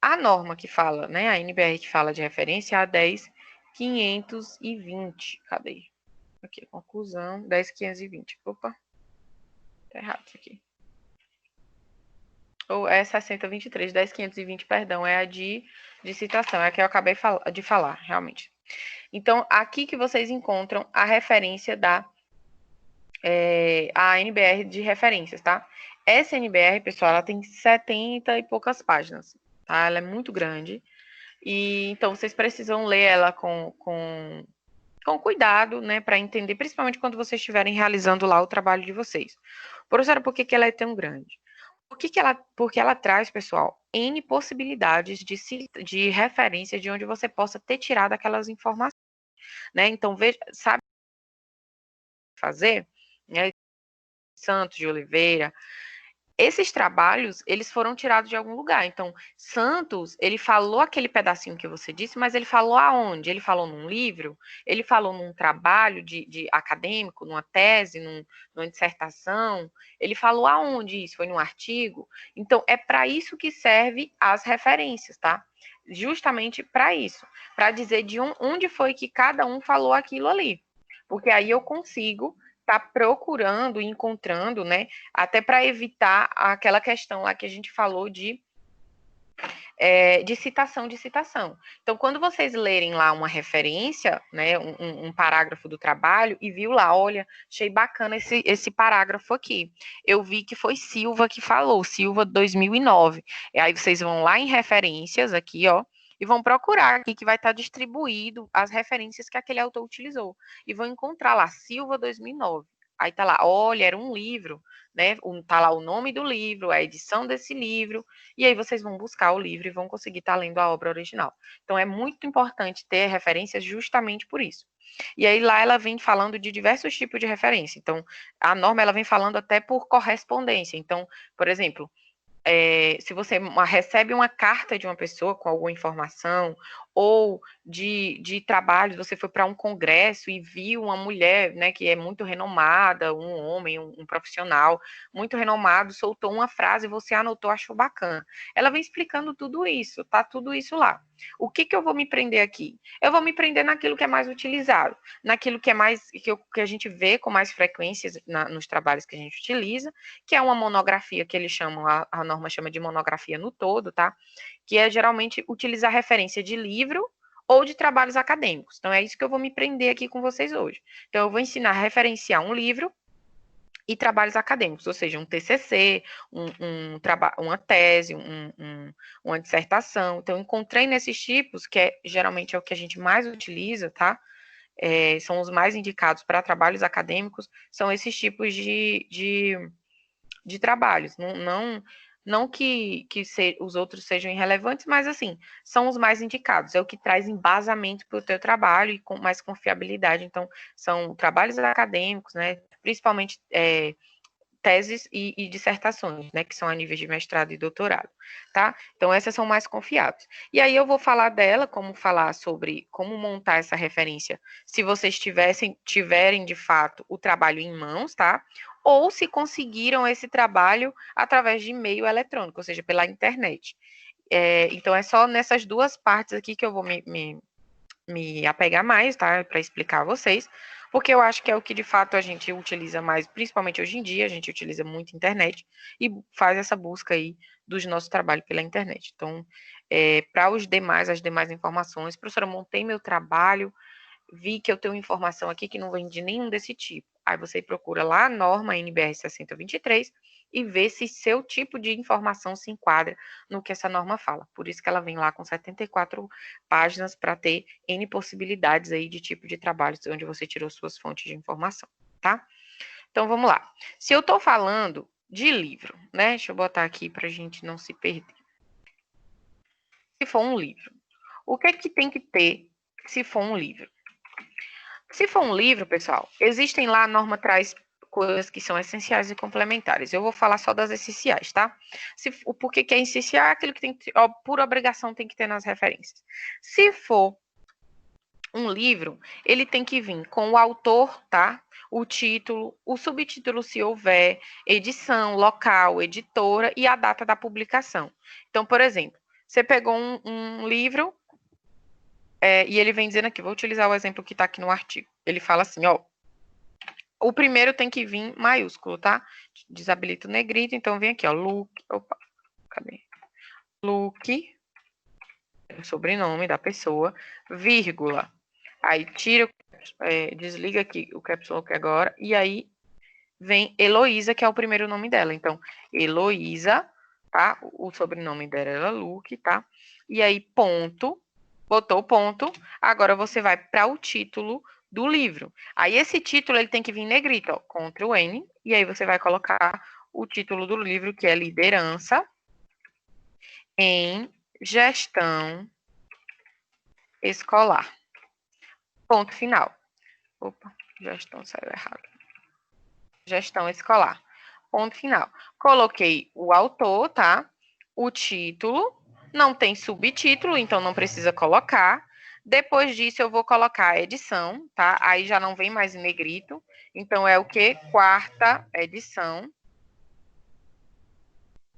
A norma que fala, né, a NBR que fala de referência é a 10.520. Cadê? Aqui, conclusão, 10.520. Opa, tá errado isso aqui. Ou é 6023, 10.520, perdão, é a de citação, é a que eu acabei de falar, realmente. Então, aqui que vocês encontram a referência a NBR de referências, tá? Essa NBR, pessoal, ela tem 70 e poucas páginas, tá? Ela é muito grande. E então, vocês precisam ler ela com cuidado, né, para entender, principalmente quando vocês estiverem realizando lá o trabalho de vocês. Professora, por que ela é tão grande? Porque ela traz, pessoal, N possibilidades de referência de onde você possa ter tirado aquelas informações, né? Então, veja, sabe fazer? Né? Santos de Oliveira, esses trabalhos, eles foram tirados de algum lugar. Então, Santos, ele falou aquele pedacinho que você disse, mas ele falou aonde? Ele falou num livro? Ele falou num trabalho de acadêmico, numa tese, numa dissertação? Ele falou aonde isso? Foi num artigo? Então, é para isso que serve as referências, tá? Justamente para isso. Para dizer de onde foi que cada um falou aquilo ali. Porque aí eu consigo tá procurando, encontrando, né? Até para evitar aquela questão lá que a gente falou de citação de citação. Então, quando vocês lerem lá uma referência, né, um parágrafo do trabalho, e viu lá, olha, achei bacana esse parágrafo aqui. Eu vi que foi Silva que falou, Silva 2009. E aí vocês vão lá em referências aqui, ó, e vão procurar aqui que vai estar distribuído as referências que aquele autor utilizou. E vão encontrar lá, Silva 2009. Aí tá lá, olha, era um livro, né? Tá lá o nome do livro, a edição desse livro, e aí vocês vão buscar o livro e vão conseguir estar lendo a obra original. Então, é muito importante ter referências justamente por isso. E aí lá ela vem falando de diversos tipos de referência. Então, a norma ela vem falando até por correspondência. Então, por exemplo, se você recebe uma carta de uma pessoa com alguma informação, ou de trabalho, você foi para um congresso e viu uma mulher, né, que é muito renomada, um homem, um profissional muito renomado, soltou uma frase, você anotou, achou bacana. Ela vem explicando tudo isso, tá tudo isso lá. O que eu vou me prender aqui? Eu vou me prender naquilo que é mais utilizado, naquilo que é mais que a gente vê com mais frequência nos trabalhos que a gente utiliza, que é uma monografia que eles chamam, a norma chama de monografia no todo, tá? Que é geralmente utilizar referência de livro ou de trabalhos acadêmicos. Então, é isso que eu vou me prender aqui com vocês hoje. Então, eu vou ensinar a referenciar um livro e trabalhos acadêmicos, ou seja, um TCC, uma tese, uma dissertação. Então, encontrei nesses tipos, que geralmente é o que a gente mais utiliza, tá? São os mais indicados para trabalhos acadêmicos, são esses tipos de trabalhos. Não que os outros sejam irrelevantes, mas assim, são os mais indicados, é o que traz embasamento para o teu trabalho e com mais confiabilidade. Então, são trabalhos acadêmicos, né? Principalmente teses e dissertações, né? Que são a níveis de mestrado e doutorado, tá? Então, essas são mais confiáveis. E aí eu vou falar dela, como falar sobre como montar essa referência, se vocês tiverem de fato o trabalho em mãos, tá? Ou se conseguiram esse trabalho através de e-mail eletrônico, ou seja, pela internet. Então, é só nessas duas partes aqui que eu vou me apegar mais, tá? Para explicar a vocês, porque eu acho que é o que de fato a gente utiliza mais, principalmente hoje em dia, a gente utiliza muito a internet e faz essa busca aí dos nossos trabalhos pela internet. Então, para as demais informações, professora, montei meu trabalho, vi que eu tenho informação aqui que não vem de nenhum desse tipo. Aí você procura lá a norma NBR 6023 e vê se seu tipo de informação se enquadra no que essa norma fala. Por isso que ela vem lá com 74 páginas para ter N possibilidades aí de tipo de trabalho onde você tirou suas fontes de informação, tá? Então, vamos lá. Se eu estou falando de livro, né? Deixa eu botar aqui para a gente não se perder. Se for um livro, o que é que tem que ter se for um livro? Se for um livro, pessoal, existem lá, a norma traz coisas que são essenciais e complementares. Eu vou falar só das essenciais, tá? O porquê que é essencial é aquilo que tem que, por obrigação, tem que ter nas referências. Se for um livro, ele tem que vir com o autor, tá? O título, o subtítulo, se houver, edição, local, editora e a data da publicação. Então, por exemplo, você pegou um livro e ele vem dizendo aqui, vou utilizar o exemplo que está aqui no artigo. Ele fala assim, ó, o primeiro tem que vir maiúsculo, tá? Desabilita o negrito, então vem aqui, ó, Luke, opa, cadê? Luke, o sobrenome da pessoa, vírgula. Aí tira, desliga aqui o caps lock agora, e aí vem Heloísa, que é o primeiro nome dela. Então, Heloísa, tá? O sobrenome dela era Luke, tá? E aí, ponto, botou o ponto, agora você vai para o título do livro. Aí esse título ele tem que vir em negrito, ó, Ctrl N, e aí você vai colocar o título do livro, que é Liderança em Gestão Escolar. Ponto final. Opa, gestão saiu errado. Gestão escolar. Ponto final. Coloquei o autor, tá? O título, não tem subtítulo, então não precisa colocar. Depois disso, eu vou colocar a edição, tá? Aí já não vem mais em negrito. Então, é o quê? Quarta edição.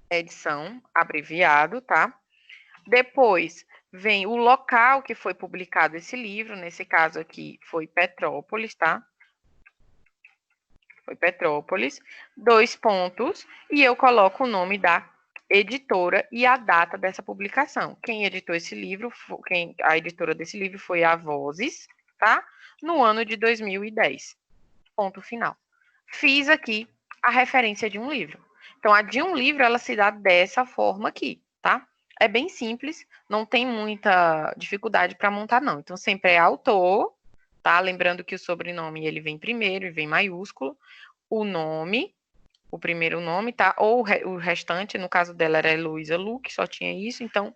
Edição, abreviado, tá? Depois, vem o local que foi publicado esse livro. Nesse caso aqui, foi Petrópolis, tá? Foi Petrópolis. 2 pontos. E eu coloco o nome da editora e a data dessa publicação. Quem editou esse livro, a editora desse livro foi a Vozes, tá? No ano de 2010. Ponto final. Fiz aqui a referência de um livro. Então, a de um livro, ela se dá dessa forma aqui, tá? É bem simples, não tem muita dificuldade para montar, não. Então, sempre é autor, tá? Lembrando que o sobrenome, ele vem primeiro e vem maiúsculo. O nome, o primeiro nome, tá? Ou o restante, no caso dela era Heloísa Luque, só tinha isso. Então,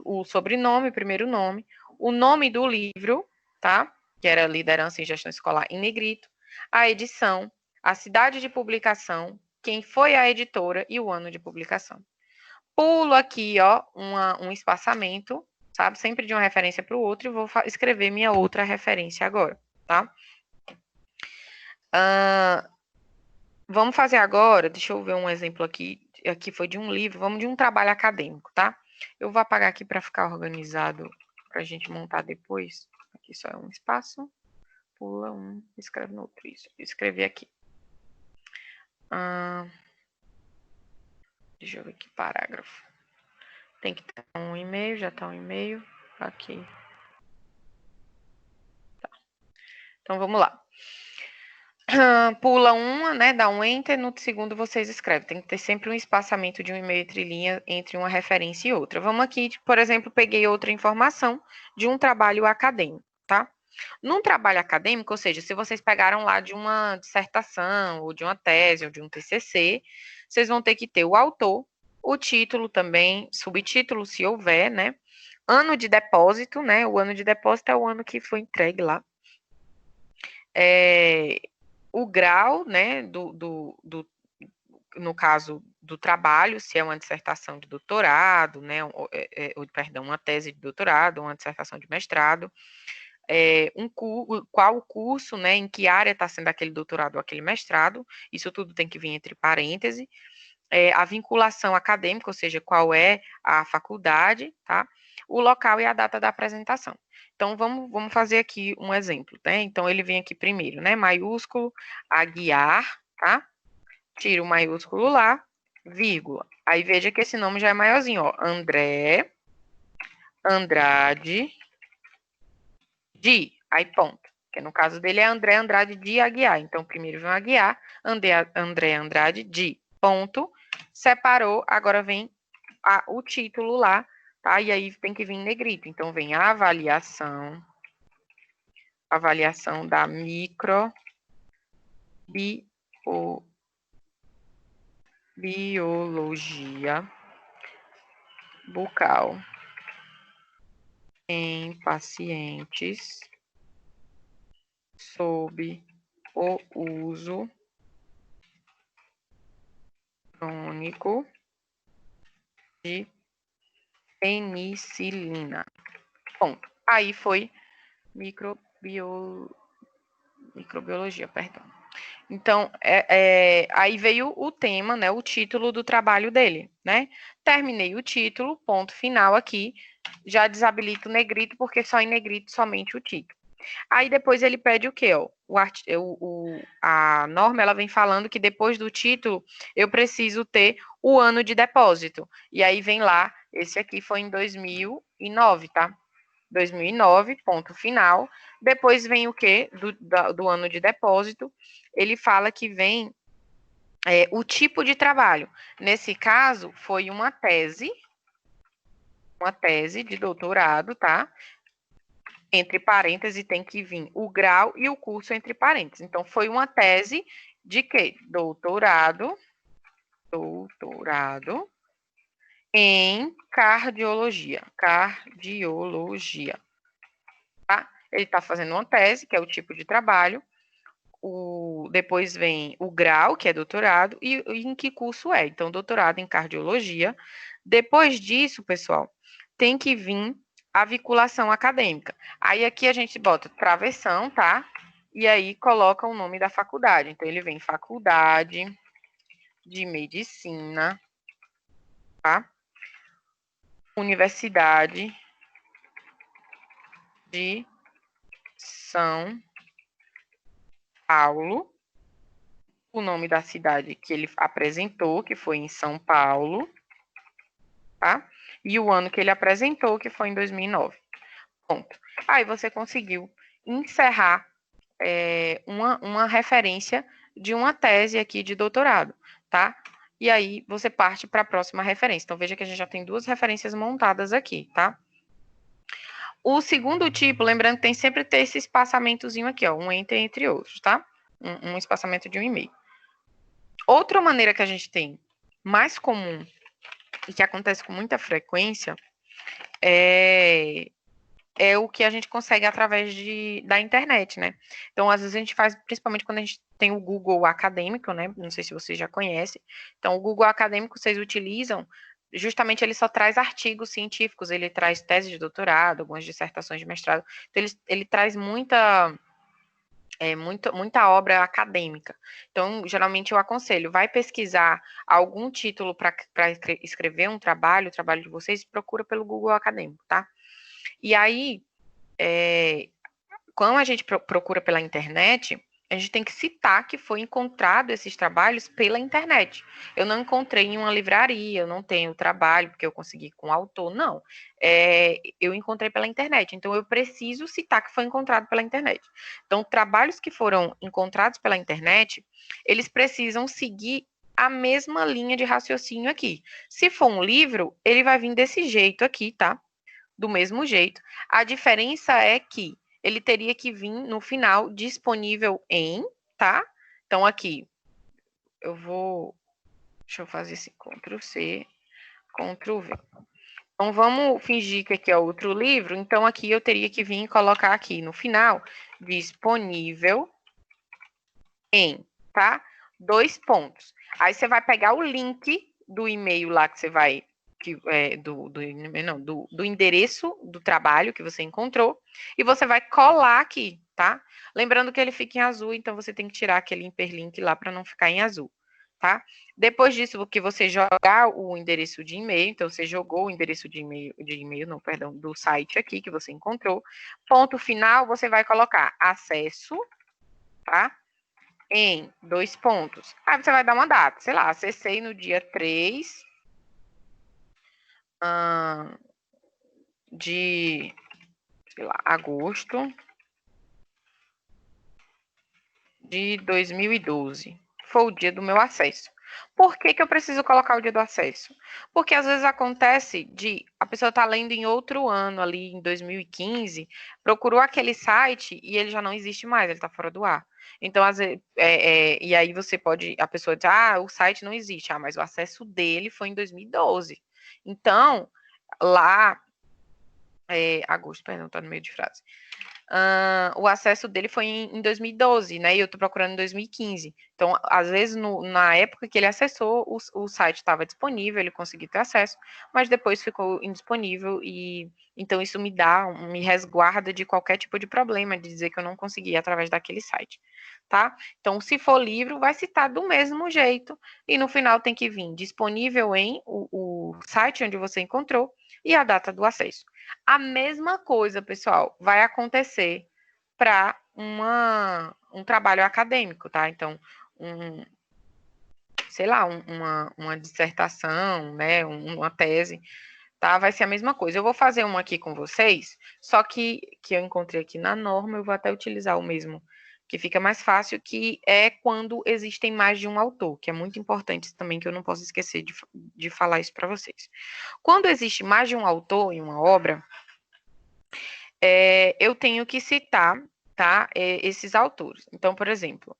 o sobrenome, o primeiro nome, o nome do livro, tá? Que era Liderança em Gestão Escolar em negrito, a edição, a cidade de publicação, quem foi a editora e o ano de publicação. Pulo aqui, ó, um espaçamento sabe? Sempre de uma referência para o outro, e vou escrever minha outra referência agora, tá? Vamos fazer agora, deixa eu ver um exemplo aqui. Aqui foi de um livro, vamos de um trabalho acadêmico, tá? Eu vou apagar aqui para ficar organizado, para a gente montar depois. Aqui só é um espaço. Pula um, escreve no outro. Isso, escrevi aqui. Deixa eu ver que parágrafo. Tem que estar um e-mail, já está um e-mail. Aqui. Tá. Então, vamos lá. Pula uma, né? Dá um enter, no segundo vocês escrevem. Tem que ter sempre um espaçamento de um e-mail entre linha entre uma referência e outra. Vamos aqui, por exemplo, peguei outra informação de um trabalho acadêmico, tá? Num trabalho acadêmico, ou seja, se vocês pegaram lá de uma dissertação, ou de uma tese, ou de um TCC, vocês vão ter que ter o autor, o título também, subtítulo, se houver, né? Ano de depósito, né? O ano de depósito é o ano que foi entregue lá. O grau, né, no caso do trabalho, se é uma dissertação de doutorado, né, perdão, uma tese de doutorado, uma dissertação de mestrado, qual o curso, né, em que área está sendo aquele doutorado ou aquele mestrado, isso tudo tem que vir entre parênteses, a vinculação acadêmica, ou seja, qual é a faculdade, tá? O local e a data da apresentação. Então, vamos fazer aqui um exemplo, né? Então, ele vem aqui primeiro, né? Maiúsculo, Aguiar, tá? Tira o maiúsculo lá, vírgula. Aí, veja que esse nome já é maiorzinho, ó. André, Andrade, de, aí ponto. Que no caso dele é André Andrade de Aguiar. Então, primeiro vem o Aguiar, André Andrade de, ponto. Separou, agora vem o título lá, tá? E aí tem que vir em negrito. Então, vem a avaliação da microbiologia bucal em pacientes sob o uso crônico de penicilina. Ponto. Aí foi microbiologia, perdão. Então, aí veio o tema, né, o título do trabalho dele, né? Terminei o título, ponto final aqui, já desabilito o negrito, porque só em negrito somente o título. Aí depois ele pede o quê? Ó? A norma ela vem falando que depois do título eu preciso ter o ano de depósito. E aí vem lá, esse aqui foi em 2009, tá? 2009, ponto final. Depois vem o quê? Do ano de depósito. Ele fala que vem o tipo de trabalho. Nesse caso, foi uma tese de doutorado, tá? Entre parênteses tem que vir o grau e o curso entre parênteses. Então, foi uma tese de quê? Doutorado em cardiologia. Tá? Ele está fazendo uma tese, que é o tipo de trabalho. Depois vem o grau, que é doutorado, e em que curso é. Então, doutorado em cardiologia. Depois disso, pessoal, tem que vir a vinculação acadêmica. Aí aqui a gente bota travessão, tá? E aí coloca o nome da faculdade. Então, ele vem Faculdade de Medicina, tá? Universidade de São Paulo. O nome da cidade que ele apresentou, que foi em São Paulo, tá? E o ano que ele apresentou, que foi em 2009. Ponto. Aí você conseguiu encerrar uma referência de uma tese aqui de doutorado, tá? E aí você parte para a próxima referência. Então, veja que a gente já tem duas referências montadas aqui, tá? O segundo tipo, lembrando que tem sempre ter esse espaçamentozinho aqui, ó, um entre outros, tá? Um espaçamento de um e-mail. Outra maneira que a gente tem mais comum e que acontece com muita frequência é o que a gente consegue através da internet, né? Então, às vezes a gente faz, principalmente quando a gente tem o Google Acadêmico, né? Não sei se vocês já conhecem. Então, o Google Acadêmico vocês utilizam justamente ele só traz artigos científicos, ele traz tese de doutorado, algumas dissertações de mestrado, então ele traz muita obra acadêmica. Então, geralmente eu aconselho, vai pesquisar algum título para escrever um trabalho, o trabalho de vocês, procura pelo Google Acadêmico, tá? E aí, quando a gente procura pela internet, a gente tem que citar que foi encontrado esses trabalhos pela internet. Eu não encontrei em uma livraria, eu não tenho trabalho porque eu consegui com o autor, não. Eu encontrei pela internet, então eu preciso citar que foi encontrado pela internet. Então, trabalhos que foram encontrados pela internet, eles precisam seguir a mesma linha de raciocínio aqui. Se for um livro, ele vai vir desse jeito aqui, tá? Do mesmo jeito. A diferença é que ele teria que vir no final disponível em, tá? Então, aqui, deixa eu fazer esse Ctrl+C, Ctrl+V. Então, vamos fingir que aqui é outro livro. Então, aqui eu teria que vir e colocar aqui no final, disponível em, tá? 2 pontos. Aí, você vai pegar o link do e-mail lá que você vai do endereço do trabalho que você encontrou, e você vai colar aqui, tá? Lembrando que ele fica em azul, então você tem que tirar aquele hiperlink lá para não ficar em azul, tá? Depois disso, que você jogar o endereço de e-mail, então você jogou o endereço de e-mail, não, perdão, do site aqui que você encontrou, ponto final, você vai colocar acesso, tá? Em 2 pontos. Aí você vai dar uma data, sei lá, acessei no dia 3 de, sei lá, agosto de 2012. Foi o dia do meu acesso. Por que eu preciso colocar o dia do acesso? Porque às vezes acontece de a pessoa estar lendo em outro ano, ali em 2015, procurou aquele site e ele já não existe mais, ele está fora do ar. Então, às vezes, e aí a pessoa diz, o site não existe, mas o acesso dele foi em 2012. Então, lá, agosto, perdão, tá no meio de frase. O acesso dele foi em 2012, né? E eu tô procurando em 2015. Então, às vezes, na época que ele acessou, o site estava disponível, ele conseguiu ter acesso, mas depois ficou indisponível e então isso me resguarda de qualquer tipo de problema, de dizer que eu não consegui através daquele site, tá? Então, se for livro, vai citar do mesmo jeito e no final tem que vir disponível em o site onde você encontrou e a data do acesso. A mesma coisa, pessoal, vai acontecer para um trabalho acadêmico, tá? Então, sei lá, uma dissertação, né? Uma tese, tá? Vai ser a mesma coisa. Eu vou fazer uma aqui com vocês, só que eu encontrei aqui na norma, eu vou até utilizar o mesmo, que fica mais fácil, que é quando existem mais de um autor, que é muito importante também, que eu não posso esquecer de falar isso para vocês. Quando existe mais de um autor em uma obra, eu tenho que citar, tá, esses autores. Então, por exemplo,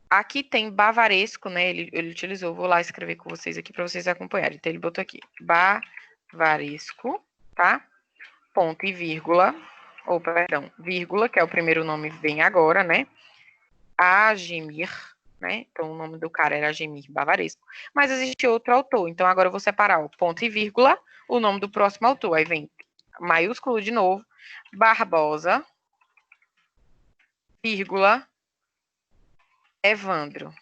aqui tem Bavaresco, né, ele utilizou, vou lá escrever com vocês aqui para vocês acompanharem. Então, ele botou aqui, Bavaresco, tá, ponto e vírgula, ou perdão, vírgula, que é o primeiro nome, vem agora, né, Agemir, né, então o nome do cara era Agemir Bavaresco, mas existe outro autor, então agora eu vou separar o ponto e vírgula, o nome do próximo autor, aí vem maiúsculo de novo, Barbosa, vírgula, Evandro,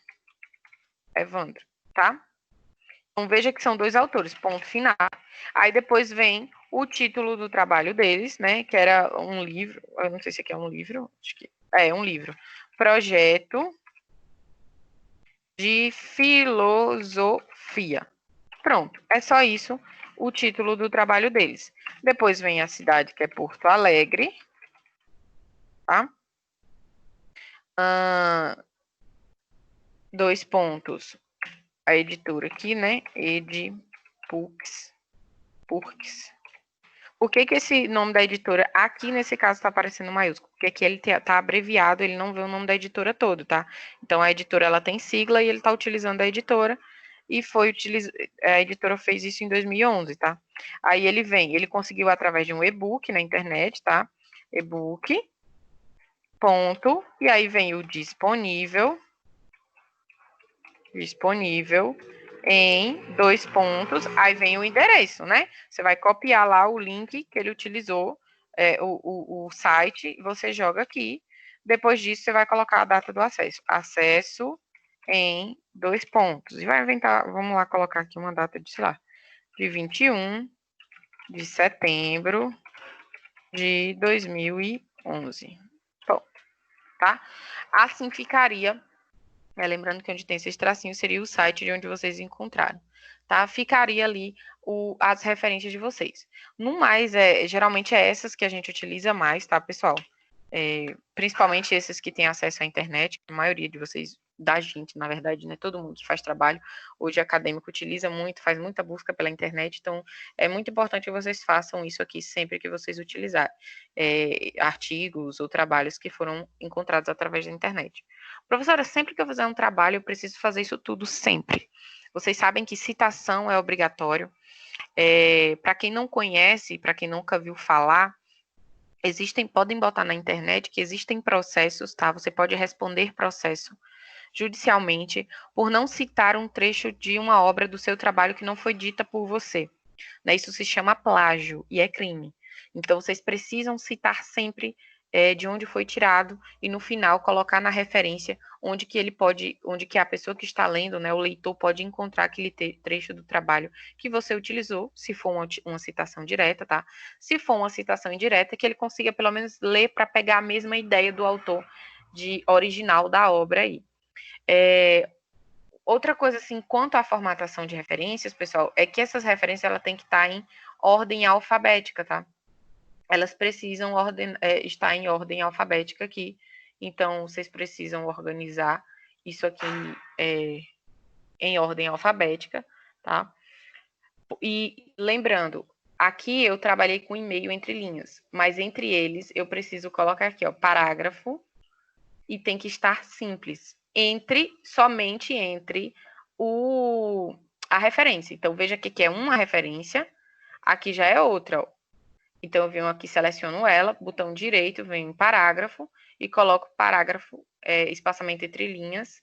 tá? Então, veja que são 2 autores, ponto final. Aí depois vem o título do trabalho deles, né, que era um livro, eu não sei se aqui é um livro, acho que é um livro, Projeto de Filosofia. Pronto, é só isso o título do trabalho deles. Depois vem a cidade, que é Porto Alegre, tá? 2 pontos. A editora aqui, né? Edipux. Por que esse nome da editora aqui nesse caso está aparecendo maiúsculo? Porque aqui ele está abreviado, ele não vê o nome da editora todo, tá? Então a editora ela tem sigla e ele está utilizando a editora e a editora fez isso em 2011, tá? Aí ele conseguiu através de um e-book na internet, tá? E-book, ponto, e aí vem o disponível, em 2 pontos, aí vem o endereço, né? Você vai copiar lá o link que ele utilizou, o site, e você joga aqui. Depois disso, você vai colocar a data do acesso. Acesso em 2 pontos. E vai inventar, vamos lá colocar aqui uma data de, sei lá, de 21 de setembro de 2011. Bom, tá? Assim ficaria. Lembrando que onde tem esses tracinhos seria o site de onde vocês encontraram, tá? Ficaria ali as referências de vocês. No mais, geralmente é essas que a gente utiliza mais, tá, pessoal? Principalmente esses que têm acesso à internet, a maioria de vocês, da gente, na verdade, né? Todo mundo que faz trabalho, hoje acadêmico utiliza muito, faz muita busca pela internet, então é muito importante que vocês façam isso aqui sempre que vocês utilizarem artigos ou trabalhos que foram encontrados através da internet. Professora, sempre que eu fizer um trabalho, eu preciso fazer isso tudo sempre. Vocês sabem que citação é obrigatório. Para quem não conhece, para quem nunca viu falar, podem botar na internet que existem processos, tá? Você pode responder processo judicialmente por não citar um trecho de uma obra do seu trabalho que não foi dita por você. Né? Isso se chama plágio e é crime. Então, vocês precisam citar sempre de onde foi tirado e no final colocar na referência onde que a pessoa que está lendo, né, o leitor pode encontrar aquele trecho do trabalho que você utilizou, se for uma citação direta, tá? Se for uma citação indireta, que ele consiga pelo menos ler para pegar a mesma ideia do autor original da obra aí. Outra coisa, assim, quanto à formatação de referências, pessoal, é que essas referências ela tem que estar em ordem alfabética, tá? Elas precisam estar em ordem alfabética aqui. Então, vocês precisam organizar isso aqui em ordem alfabética, tá? E lembrando, aqui eu trabalhei com e-mail entre linhas, mas entre eles eu preciso colocar aqui, ó, parágrafo, e tem que estar simples. Somente entre a referência. Então, veja aqui que é uma referência, aqui já é outra, ó. Então, eu venho aqui, seleciono ela, botão direito, venho em parágrafo e coloco parágrafo, espaçamento entre linhas,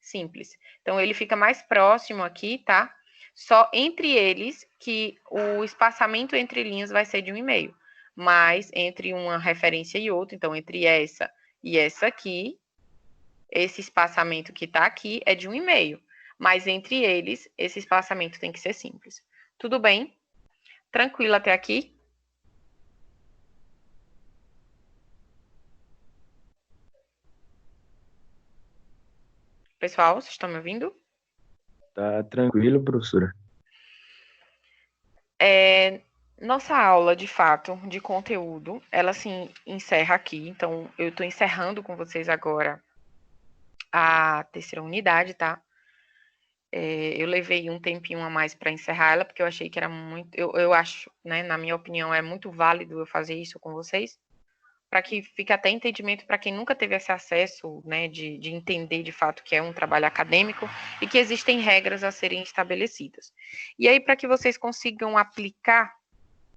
simples. Então, ele fica mais próximo aqui, tá? Só entre eles que o espaçamento entre linhas vai ser de 1,5. Mas entre uma referência e outra, então, entre essa e essa aqui, esse espaçamento que está aqui é de 1,5. Mas entre eles, esse espaçamento tem que ser simples. Tudo bem? Tranquilo até aqui? Pessoal, vocês estão me ouvindo? Tá tranquilo, professora? Nossa aula, de fato, de conteúdo, ela se encerra aqui. Então, eu estou encerrando com vocês agora a terceira unidade, tá? Eu levei um tempinho a mais para encerrar ela, porque eu achei que era muito... Eu acho, né, na minha opinião, é muito válido eu fazer isso com vocês, para que fique até entendimento para quem nunca teve esse acesso, né, de entender de fato que é um trabalho acadêmico e que existem regras a serem estabelecidas. E aí, para que vocês consigam aplicar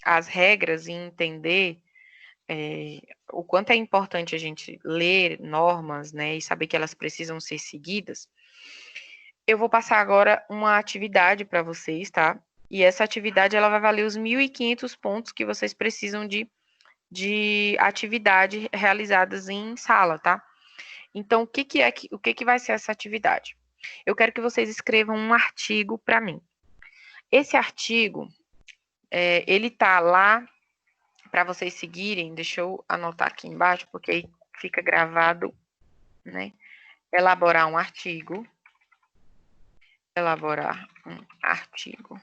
as regras e entender o quanto é importante a gente ler normas, né, e saber que elas precisam ser seguidas, eu vou passar agora uma atividade para vocês, tá? E essa atividade, ela vai valer os 1.500 pontos que vocês precisam de atividade realizadas em sala, tá? Então, o que vai ser essa atividade? Eu quero que vocês escrevam um artigo para mim. Esse artigo, ele tá lá para vocês seguirem. Deixa eu anotar aqui embaixo, porque aí fica gravado, né? Elaborar um artigo. Elaborar um artigo.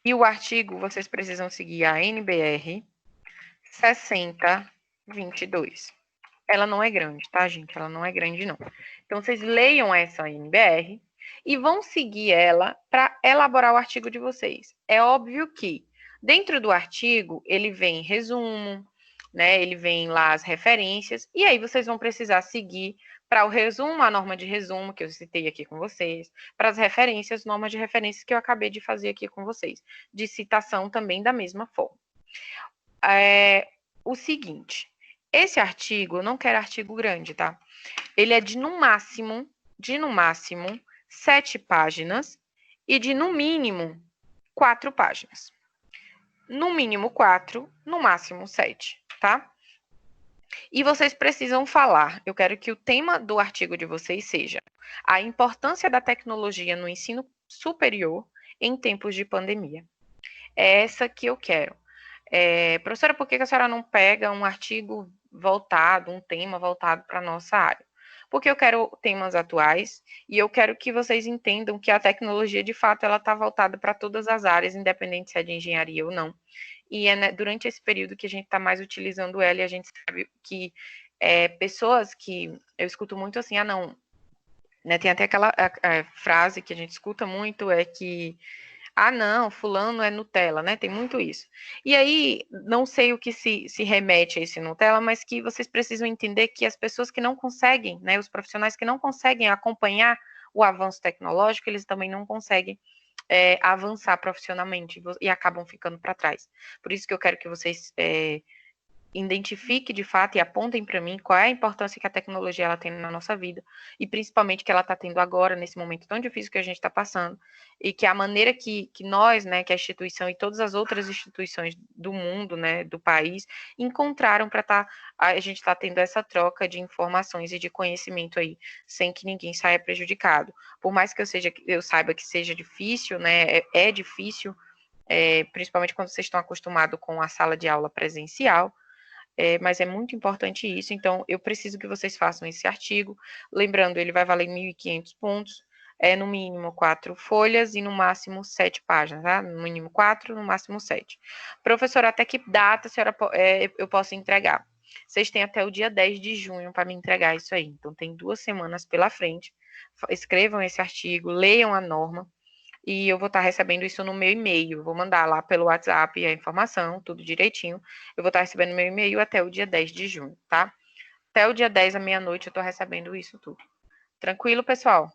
E o artigo, vocês precisam seguir a NBR 6022. Ela não é grande, tá, gente? Ela não é grande, não. Então, vocês leiam essa NBR e vão seguir ela para elaborar o artigo de vocês. É óbvio que dentro do artigo, ele vem resumo, né? Ele vem lá as referências, e aí vocês vão precisar seguir para o resumo, a norma de resumo que eu citei aqui com vocês, para as referências, normas de referências que eu acabei de fazer aqui com vocês, de citação também da mesma forma. O seguinte, esse artigo, eu não quero artigo grande, tá? Ele é de, no máximo, de no máximo 7 páginas e de no mínimo 4 páginas. No mínimo 4, no máximo 7, tá? E vocês precisam falar, eu quero que o tema do artigo de vocês seja a importância da tecnologia no ensino superior em tempos de pandemia. É essa que eu quero. Professora, por que a senhora não pega um artigo voltado, um tema voltado para a nossa área? Porque eu quero temas atuais e eu quero que vocês entendam que a tecnologia, de fato, ela está voltada para todas as áreas, independente se é de engenharia ou não. E é durante esse período que a gente está mais utilizando ela, e a gente sabe que pessoas que eu escuto muito assim, não, né, tem até aquela frase que a gente escuta muito, é que não, fulano é Nutella, né? Tem muito isso. E aí, não sei o que se remete a esse Nutella, mas que vocês precisam entender que as pessoas que não conseguem, né, os profissionais que não conseguem acompanhar o avanço tecnológico, eles também não conseguem avançar profissionalmente e acabam ficando para trás. Por isso que eu quero que vocês identifiquem de fato e apontem para mim qual é a importância que a tecnologia ela tem na nossa vida e principalmente que ela está tendo agora, nesse momento tão difícil que a gente está passando, e que a maneira que nós, né, que a instituição e todas as outras instituições do mundo, né, do país, encontraram para a gente tá tendo essa troca de informações e de conhecimento aí, sem que ninguém saia prejudicado. Por mais que eu saiba que seja difícil, né, é difícil, principalmente quando vocês estão acostumados com a sala de aula presencial, mas é muito importante isso, então eu preciso que vocês façam esse artigo, lembrando, ele vai valer 1.500 pontos, no mínimo 4 folhas e no máximo 7 páginas, tá? No mínimo 4, no máximo 7. Professora, até que data a senhora, eu posso entregar? Vocês têm até o dia 10 de junho para me entregar isso aí, então tem 2 semanas pela frente. Escrevam esse artigo, leiam a norma, e eu vou estar recebendo isso no meu e-mail. Vou mandar lá pelo WhatsApp a informação, tudo direitinho. Eu vou estar recebendo no meu e-mail até o dia 10 de junho, tá? Até o dia 10 à meia-noite eu estou recebendo isso tudo. Tranquilo, pessoal?